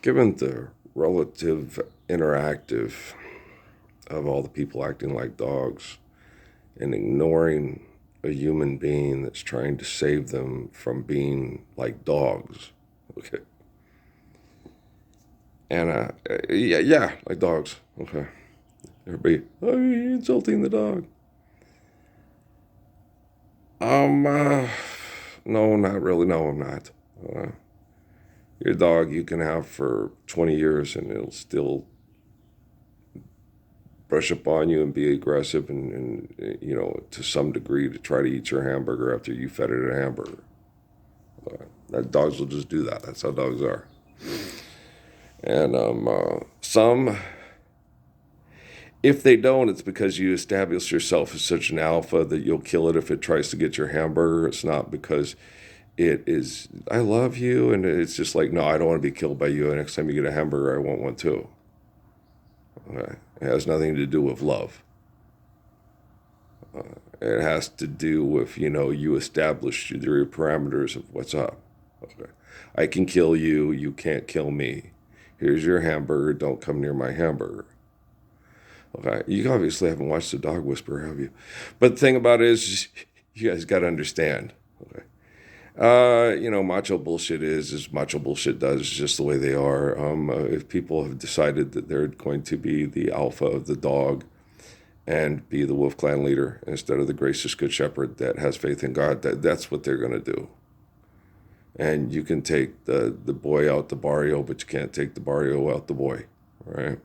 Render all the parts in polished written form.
Given the relative interactive of all the people acting like dogs and ignoring a human being that's trying to save them from being like dogs. Okay. And yeah, like dogs. Okay. Everybody, oh, you're insulting the dog. Um, uh, no, not really. No, I'm not. Uh, your dog you can have for 20 years and it'll still brush up on you and be aggressive and to some degree to try to eat your hamburger after you fed it a hamburger. That dogs will just do that. That's how dogs are. And some, if they don't, it's because you establish yourself as such an alpha that you'll kill it if it tries to get your hamburger. It's not because it is, I love you, and it's just like, no, I don't want to be killed by you. And next time you get a hamburger, I want one too. Okay? It has nothing to do with love. It has to do with, you establish your parameters of what's up. Okay. I can kill you, you can't kill me. Here's your hamburger, don't come near my hamburger. Okay. You obviously haven't watched The Dog Whisperer, have you? But the thing about it is, you guys got to understand. Okay. Macho bullshit is macho bullshit does, just the way they are. If people have decided that they're going to be the alpha of the dog, and be the Wolf Clan leader instead of the gracious good shepherd that has faith in God, that's what they're going to do. And you can take the boy out the barrio, but you can't take the barrio out the boy, right?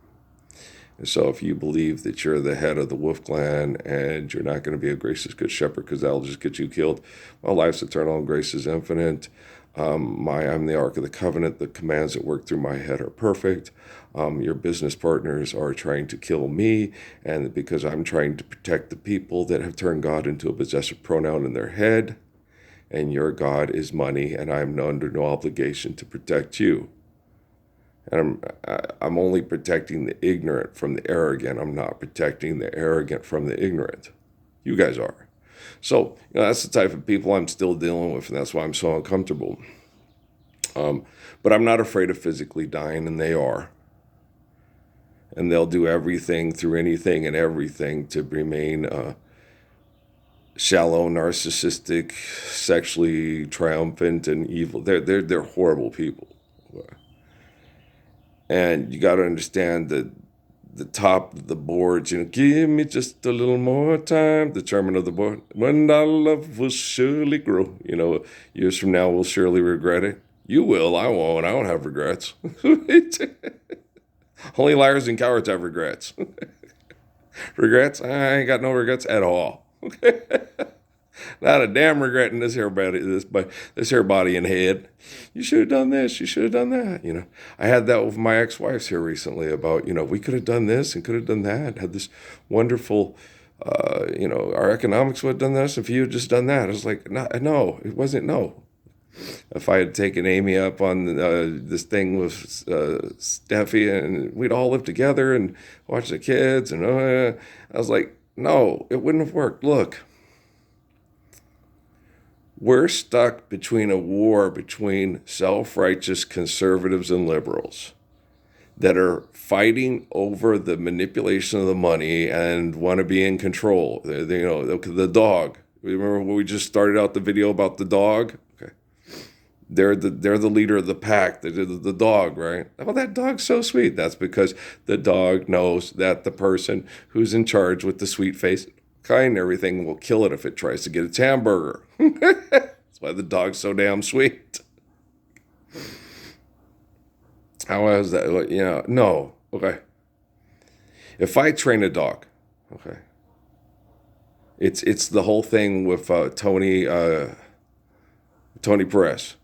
And so if you believe that you're the head of the Wolf Clan and you're not going to be a gracious good shepherd because that'll just get you killed, well, life's eternal and grace is infinite. I'm the Ark of the Covenant. The commands that work through my head are perfect. Your business partners are trying to kill me, and because I'm trying to protect the people that have turned God into a possessive pronoun in their head, and your God is money, and I'm under no obligation to protect you. And I'm only protecting the ignorant from the arrogant. I'm not protecting the arrogant from the ignorant. You guys are. So that's the type of people I'm still dealing with, and that's why I'm so uncomfortable. But I'm not afraid of physically dying, and they are. And they'll do everything through anything and everything to remain shallow, narcissistic, sexually triumphant, and evil. They're horrible people. And you got to understand that the top of the boards, give me just a little more time. The chairman of the board, when our love will surely grow. Years from now, we'll surely regret it. You will. I won't. I don't have regrets. Only liars and cowards have regrets. Regrets? I ain't got no regrets at all. Not a damn regret in this here body and head. You should have done this. You should have done that. I had that with my ex-wives here recently about, we could have done this and could have done that. Had this wonderful, our economics would have done this if you had just done that. I was like, no, it wasn't no. If I had taken Amy up on this thing with Steffi and we'd all live together and watch the kids, and I was like, no, it wouldn't have worked. Look. We're stuck between a war between self-righteous conservatives and liberals that are fighting over the manipulation of the money and want to be in control. The dog. Remember when we just started out the video about the dog? Okay. They're the leader of the pack. They're the dog, right? Oh, that dog's so sweet. That's because the dog knows that the person who's in charge with the sweet face kind and everything will kill it if it tries to get its hamburger. That's why the dog's so damn sweet. How is that? No. Okay. If I train a dog, okay, it's the whole thing with Tony Perez,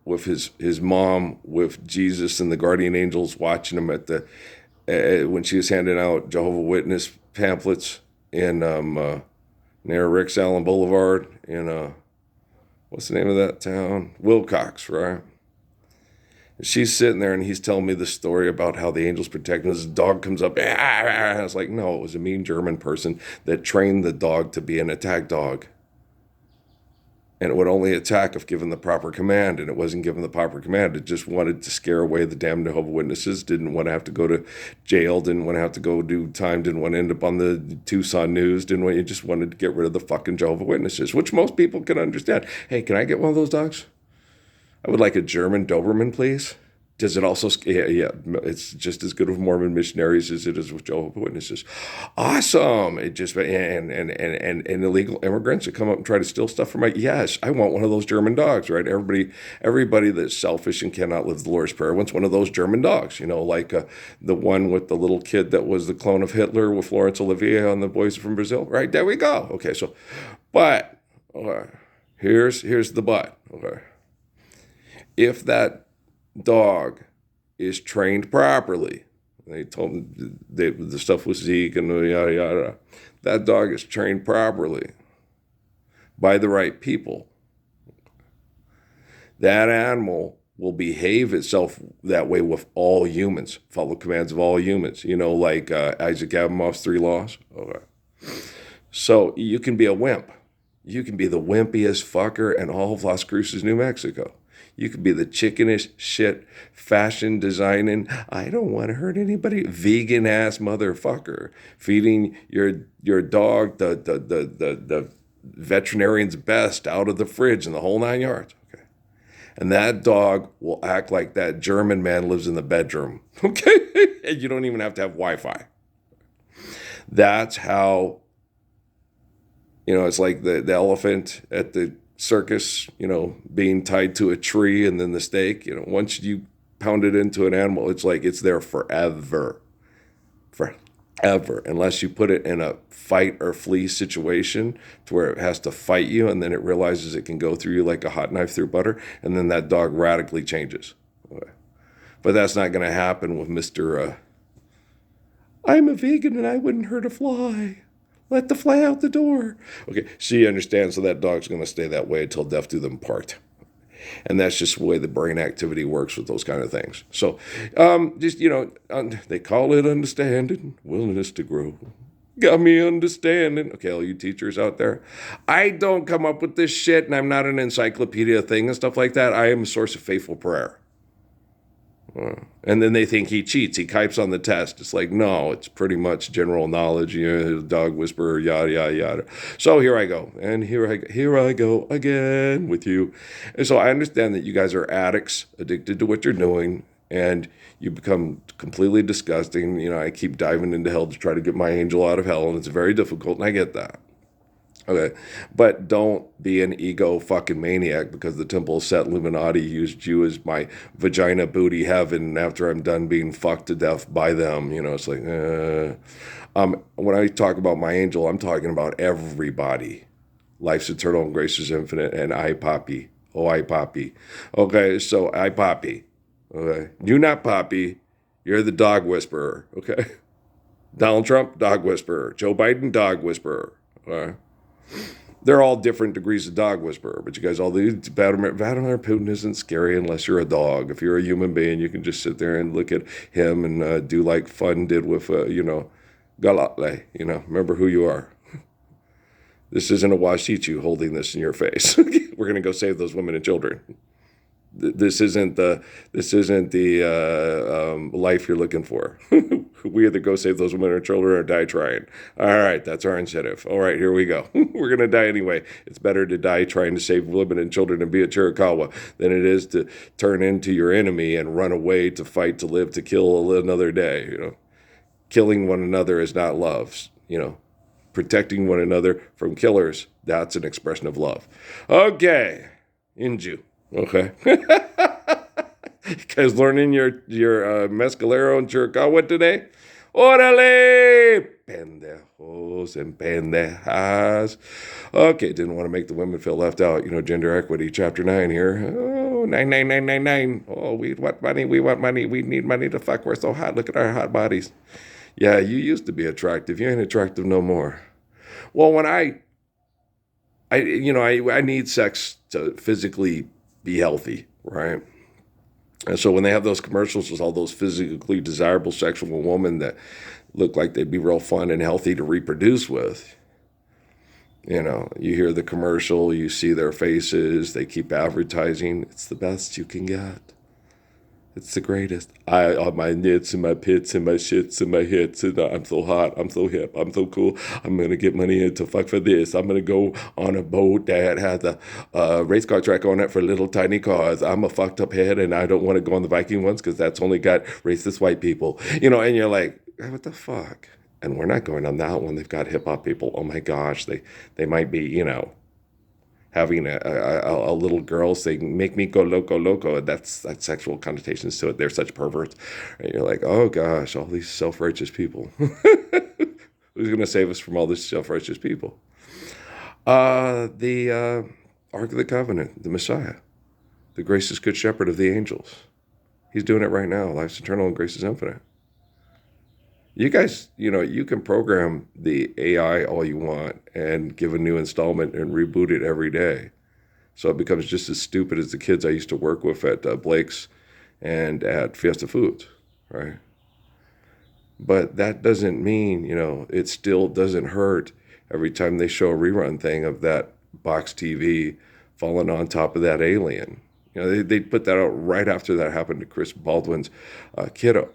with his mom, with Jesus and the guardian angels watching him at the when she was handing out Jehovah Witness pamphlets in near Ricks Allen Boulevard in what's the name of that town? Wilcox, right? She's sitting there and he's telling me the story about how the angels protect him. This dog comes up. I was like, no, it was a mean German person that trained the dog to be an attack dog. And it would only attack if given the proper command, and it wasn't given the proper command. It just wanted to scare away the damn Jehovah's Witnesses, didn't want to have to go to jail, didn't want to have to go do time, didn't want to end up on the Tucson News, you just wanted to get rid of the fucking Jehovah's Witnesses, which most people can understand. Hey, can I get one of those dogs? I would like a German Doberman, please. Does it also, yeah, it's just as good with Mormon missionaries as it is with Jehovah's Witnesses. Awesome. It just, and illegal immigrants that come up and try to steal stuff from yes, I want one of those German dogs, right? Everybody that's selfish and cannot live the Lord's Prayer wants one of those German dogs, like the one with the little kid that was the clone of Hitler with Florence Olivier on The Voice from Brazil, right? There we go. Okay, so, but, okay, here's the but, okay. If that dog is trained properly, they told him the stuff with Zeke and yada yada, that dog is trained properly by the right people, that animal will behave itself that way with all humans, follow commands of all humans, like Isaac Asimov's 3 laws. Okay. So you can be a wimp. You can be the wimpiest fucker in all of Las Cruces, New Mexico. You could be the chickenish shit, fashion designing, I don't want to hurt anybody, vegan ass motherfucker, feeding your dog the veterinarian's best out of the fridge and the whole 9 yards. Okay. And that dog will act like that German man lives in the bedroom. Okay. And you don't even have to have Wi-Fi. That's how, it's like the elephant at the circus, being tied to a tree, and then the stake, once you pound it into an animal, it's like it's there forever, unless you put it in a fight or flee situation to where it has to fight you, and then it realizes it can go through you like a hot knife through butter, and then that dog radically changes. Okay. But that's not going to happen with Mr. I'm a vegan and I wouldn't hurt a fly. Let the fly out the door. Okay, she understands, so that dog's going to stay that way until death do them part. And that's just the way the brain activity works with those kind of things. So, they call it understanding, willingness to grow. Got me understanding. Okay, all you teachers out there, I don't come up with this shit, and I'm not an encyclopedia thing and stuff like that. I am a source of faithful prayer. And then they think he cheats. He types on the test. It's like, no, it's pretty much general knowledge. Dog whisperer, yada, yada, yada. So here I go. And here I go again with you. And so I understand that you guys are addicts, addicted to what you're doing, and you become completely disgusting. I keep diving into hell to try to get my angel out of hell, and it's very difficult, and I get that. Okay, but don't be an ego fucking maniac because the Temple of Set Illuminati used you as my vagina booty heaven after I'm done being fucked to death by them. It's like, when I talk about my angel, I'm talking about everybody. Life's eternal and grace is infinite, and I Poppy. Oh, I Poppy. Okay, so I Poppy. Okay, you not Poppy. You're the dog whisperer. Okay, Donald Trump, dog whisperer. Joe Biden, dog whisperer. Okay. They're all different degrees of dog whisperer, but you guys all do. Vladimir Putin isn't scary unless you're a dog. If you're a human being, you can just sit there and look at him and do like Fun did with, Galatle. Remember who you are. This isn't a Washichu holding this in your face. We're going to go save those women and children. This isn't the life you're looking for. We either go save those women or children or die trying. All right, that's our incentive. All right, here we go. We're going to die anyway. It's better to die trying to save women and children and be a Chiricahua than it is to turn into your enemy and run away to fight, to live, to kill another day. Killing one another is not love. Protecting one another from killers, that's an expression of love. Okay, Inju. Okay. You guys learning your Mescalero and Chiricahua today? Orale! Pendejos and pendejas. Okay, didn't want to make the women feel left out. Gender equity, chapter 9 here. Oh, 99999. Oh, we want money. We need money to fuck. We're so hot. Look at our hot bodies. Yeah, you used to be attractive. You ain't attractive no more. Well, when I need sex to physically be healthy, right? And so when they have those commercials with all those physically desirable sexual women that look like they'd be real fun and healthy to reproduce with, You hear the commercial, you see their faces, they keep advertising. It's the best you can get. It's the greatest. All my nits and my pits and my shits and my hits, and I'm so hot, I'm so hip, I'm so cool. I'm gonna get money into fuck for this. I'm gonna go on a boat that has a race car track on it for little tiny cars. I'm a fucked up head, and I don't want to go on the Viking ones because that's only got racist white people. And you're like, what the fuck? And we're not going on that one. They've got hip hop people. Oh my gosh, they might be, having a little girl saying, make me go loco, loco. That's sexual connotations to it. They're such perverts. And you're like, oh gosh, all these self-righteous people. Who's going to save us from all these self-righteous people? The Ark of the Covenant, the Messiah, the gracious good shepherd of the angels. He's doing it right now. Life's eternal and grace is infinite. You guys, you can program the AI all you want and give a new installment and reboot it every day. So it becomes just as stupid as the kids I used to work with at Blake's and at Fiesta Foods, right? But that doesn't mean, it still doesn't hurt every time they show a rerun thing of that box TV falling on top of that alien. They put that out right after that happened to Chris Baldwin's kiddo.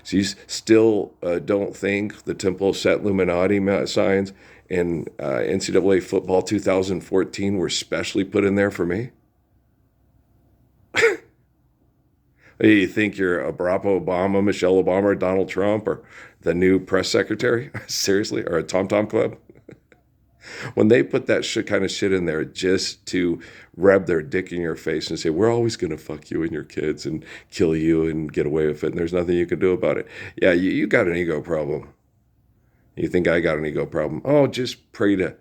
So you still don't think the Temple Set Illuminati signs in NCAA football 2014 were specially put in there for me? You think you're a Barack Obama, Michelle Obama, or Donald Trump, or the new press secretary? Seriously? Or a Tom Tom Club? When they put that kind of shit in there just to rub their dick in your face and say, we're always going to fuck you and your kids and kill you and get away with it, and there's nothing you can do about it. Yeah, you got an ego problem. You think I got an ego problem? Oh, just pray to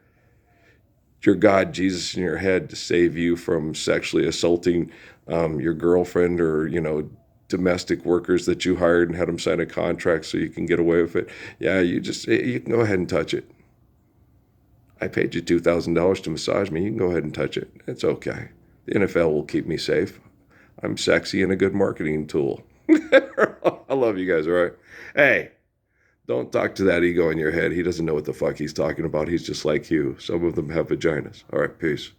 your God, Jesus, in your head to save you from sexually assaulting your girlfriend or, domestic workers that you hired and had them sign a contract so you can get away with it. Yeah, you can go ahead and touch it. I paid you $2,000 to massage me. You can go ahead and touch it. It's okay. The NFL will keep me safe. I'm sexy and a good marketing tool. I love you guys, all right? Hey, don't talk to that ego in your head. He doesn't know what the fuck he's talking about. He's just like you. Some of them have vaginas. All right, peace.